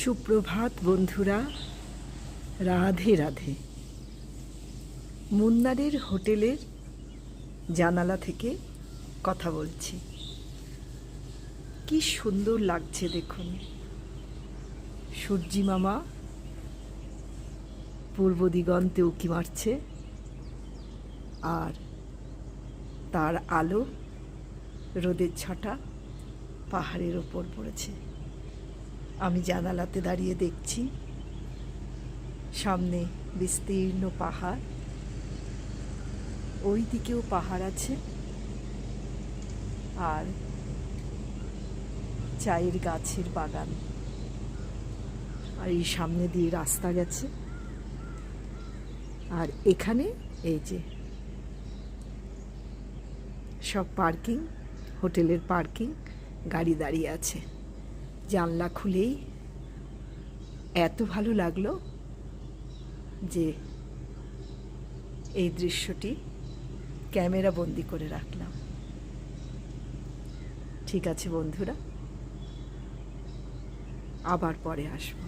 সুপ্রভাত বন্ধুরা, রাধে রাধে। মুন্নারের হোটেলের জানালা থেকে কথা বলছি। কি সুন্দর লাগছে দেখুন। সূর্যি মামা পূর্ব দিগন্তে উঁকি মারছে, আর তার আলো রোদের ছটা পাহাড়ের ওপর পড়েছে। আমি জানালাতে দাঁড়িয়ে দেখছি সামনে বিস্তীর্ণ পাহাড়, ওই দিকেও পাহাড় আছে, আর চায়ের গাছের বাগান, আর এই সামনে দিয়ে রাস্তা গেছে। আর এখানে এই যে সব পার্কিং, হোটেলের পার্কিং, গাড়ি দাঁড়িয়ে আছে। জানলা খুলেই এত ভালো লাগলো যে এই দৃশ্যটি ক্যামেরা বন্দি করে রাখলাম। ঠিক আছে বন্ধুরা, আবার পরে আসবো।